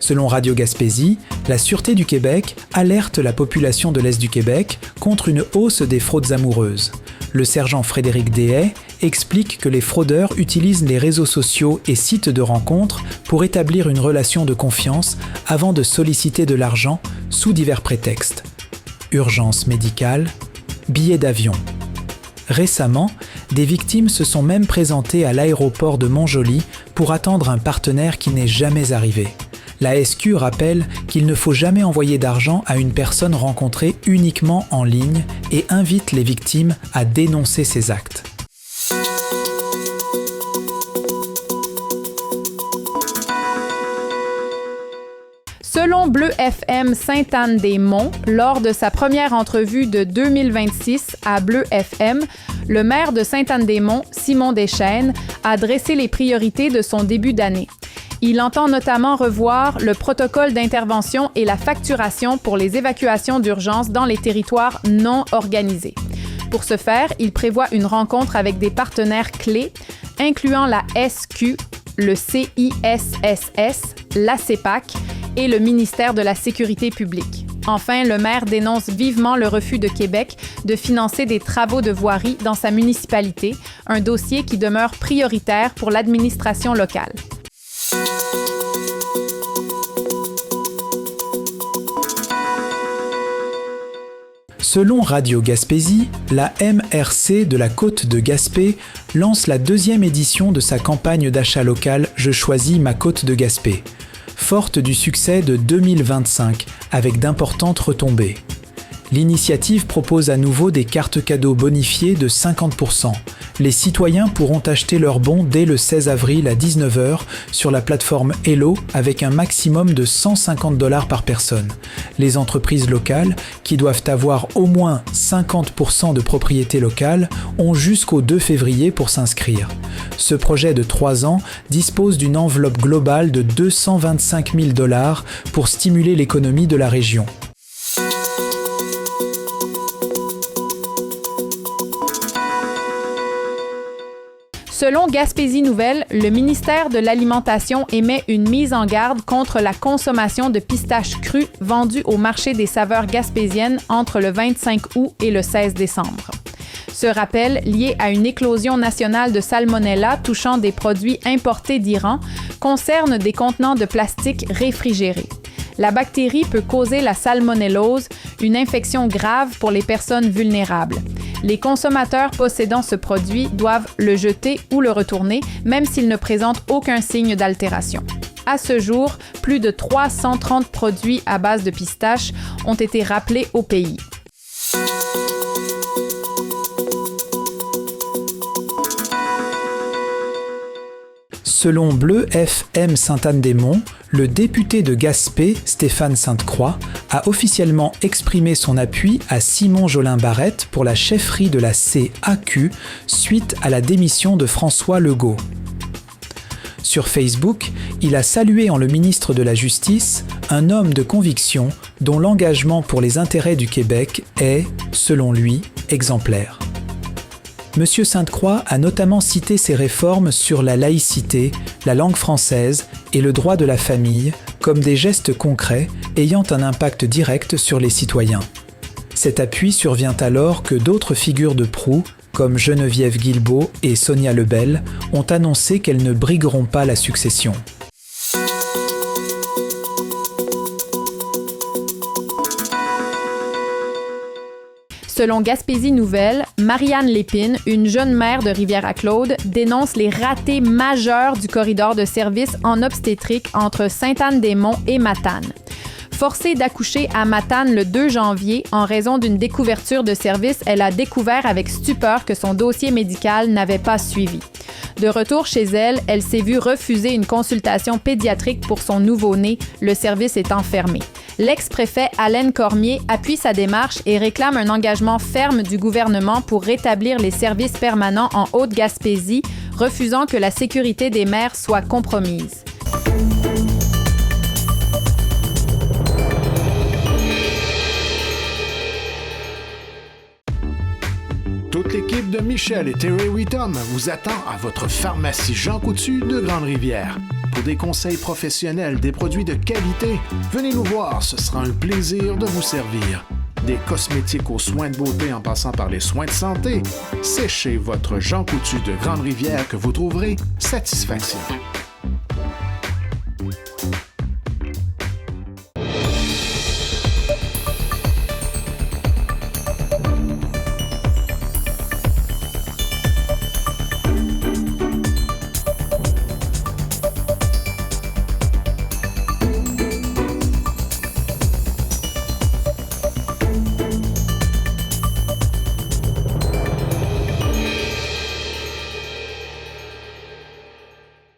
Selon Radio Gaspésie, la Sûreté du Québec alerte la population de l'Est du Québec contre une hausse des fraudes amoureuses. Le sergent Frédéric Dehaye explique que les fraudeurs utilisent les réseaux sociaux et sites de rencontres pour établir une relation de confiance avant de solliciter de l'argent sous divers prétextes. Urgence médicale, billets d'avion. Récemment, des victimes se sont même présentées à l'aéroport de Montjoly pour attendre un partenaire qui n'est jamais arrivé. La SQ rappelle qu'il ne faut jamais envoyer d'argent à une personne rencontrée uniquement en ligne et invite les victimes à dénoncer ces actes. Selon Bleu FM Sainte-Anne-des-Monts, lors de sa première entrevue de 2026 à Bleu FM, le maire de Sainte-Anne-des-Monts, Simon Deschênes, a dressé les priorités de son début d'année. Il entend notamment revoir le protocole d'intervention et la facturation pour les évacuations d'urgence dans les territoires non organisés. Pour ce faire, il prévoit une rencontre avec des partenaires clés, incluant la SQ, le CISSS, la CEPAC et le ministère de la Sécurité publique. Enfin, le maire dénonce vivement le refus de Québec de financer des travaux de voirie dans sa municipalité, un dossier qui demeure prioritaire pour l'administration locale. Selon Radio Gaspésie, la MRC de la Côte de Gaspé lance la 2e édition de sa campagne d'achat local « Je choisis ma Côte de Gaspé », forte du succès de 2025 avec d'importantes retombées. L'initiative propose à nouveau des cartes cadeaux bonifiées de 50%. Les citoyens pourront acheter leurs bons dès le 16 avril à 19h sur la plateforme Hello avec un maximum de $150 par personne. Les entreprises locales, qui doivent avoir au moins 50% de propriété locale, ont jusqu'au 2 février pour s'inscrire. Ce projet de 3 ans dispose d'une enveloppe globale de $225 000 pour stimuler l'économie de la région. Selon Gaspésie Nouvelle, le ministère de l'Alimentation émet une mise en garde contre la consommation de pistaches crues vendues au marché des saveurs gaspésiennes entre le 25 août et le 16 décembre. Ce rappel, lié à une éclosion nationale de salmonella touchant des produits importés d'Iran, concerne des contenants de plastique réfrigérés. La bactérie peut causer la salmonellose, une infection grave pour les personnes vulnérables. Les consommateurs possédant ce produit doivent le jeter ou le retourner, même s'il ne présente aucun signe d'altération. À ce jour, plus de 330 produits à base de pistaches ont été rappelés au pays. Selon Bleu FM Sainte-Anne-des-Monts, le député de Gaspé, Stéphane Sainte-Croix, a officiellement exprimé son appui à Simon Jolin-Barrette pour la chefferie de la CAQ suite à la démission de François Legault. Sur Facebook, il a salué en le ministre de la Justice un homme de conviction dont l'engagement pour les intérêts du Québec est, selon lui, exemplaire. Monsieur Sainte-Croix a notamment cité ses réformes sur la laïcité, la langue française et le droit de la famille comme des gestes concrets ayant un impact direct sur les citoyens. Cet appui survient alors que d'autres figures de proue, comme Geneviève Guilbeault et Sonia Lebel, ont annoncé qu'elles ne brigueront pas la succession. Selon Gaspésie Nouvelle, Marianne Lépine, une jeune mère de Rivière-à-Claude, dénonce les ratés majeurs du corridor de service en obstétrique entre Sainte-Anne-des-Monts et Matane. Forcée d'accoucher à Matane le 2 janvier en raison d'une découverture de service, elle a découvert avec stupeur que son dossier médical n'avait pas suivi. De retour chez elle, elle s'est vue refuser une consultation pédiatrique pour son nouveau-né, le service étant fermé. L'ex-préfet Alain Cormier appuie sa démarche et réclame un engagement ferme du gouvernement pour rétablir les services permanents en Haute-Gaspésie, refusant que la sécurité des mères soit compromise. Toute l'équipe de Michel et Terry Whittom vous attend à votre pharmacie Jean Coutu de Grande-Rivière. pour des conseils professionnels, des produits de qualité. Venez nous voir, ce sera un plaisir de vous servir. Des cosmétiques aux soins de beauté en passant par les soins de santé, c'est chez votre Jean Coutu de Grande-Rivière que vous trouverez satisfaction.